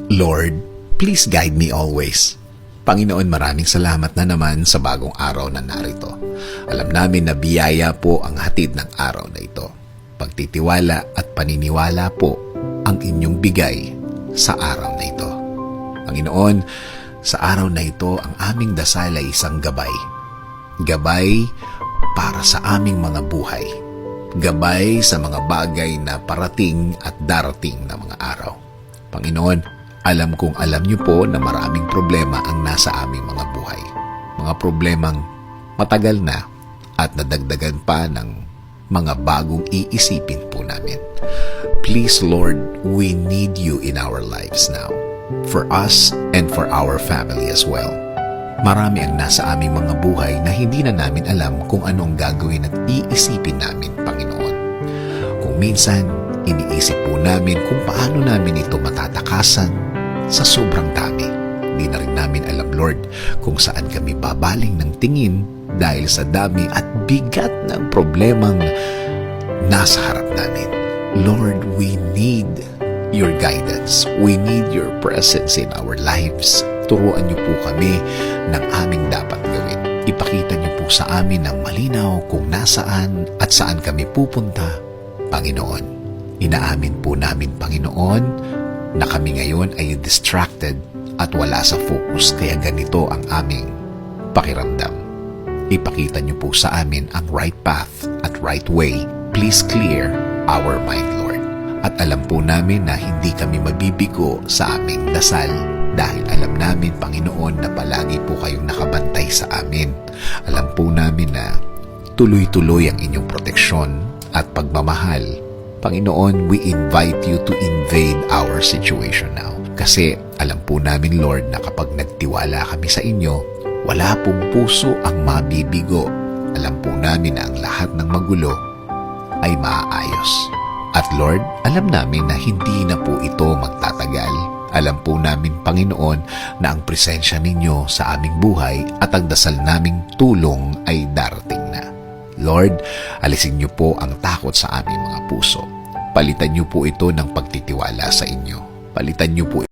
Lord, please guide me always. Panginoon, maraming salamat na naman sa bagong araw na narito. Alam namin na biyaya po ang hatid ng araw na ito. Pagtitiwala at paniniwala po ang inyong bigay sa araw na ito. Panginoon, sa araw na ito, ang aming dasal ay isang gabay. Gabay para sa aming mga buhay. Gabay sa mga bagay na parating at darating na mga araw. Panginoon, alam kong alam niyo po na maraming problema ang nasa aming mga buhay. Mga problemang matagal na at nadagdagan pa ng mga bagong iisipin po namin. Please, Lord, we need you in our lives now. For us and for our family as well. Marami ang nasa aming mga buhay na hindi na namin alam kung ano ang gagawin at iisipin namin, Panginoon. Kung minsan, iniisip po namin kung paano namin ito matatakasan sa sobrang dami. Hindi na rin namin alam, Lord, kung saan kami babaling ng tingin dahil sa dami at bigat ng problemang nasa harap namin. Lord, we need your guidance. We need your presence in our lives. Turuan niyo po kami ng aming dapat gawin. Ipakita niyo po sa amin ng malinaw kung nasaan at saan kami pupunta, Panginoon. Inaamin po namin, Panginoon, na kami ngayon ay distracted at wala sa focus, kaya ganito ang aming pakiramdam. Ipakita niyo po sa amin ang right path at right way. Please clear our mind, Lord. At alam po namin na hindi kami mabibigo sa aming dasal dahil alam namin, Panginoon, na palagi po kayong nakabantay sa amin. Alam po namin na tuloy-tuloy ang inyong proteksyon at pagmamahal. Panginoon, we invite you to invade our situation now. Kasi alam po namin, Lord, na kapag nagtiwala kami sa inyo, wala pong puso ang mabibigo. Alam po namin na ang lahat ng magulo ay maaayos. At Lord, alam namin na hindi na po ito magtatagal. Alam po namin, Panginoon, na ang presensya ninyo sa aming buhay at ang dasal naming tulong ay darating na. Lord, alisin niyo po ang takot sa aming mga puso. Palitan niyo po ito ng pagtitiwala sa inyo. Palitan niyo po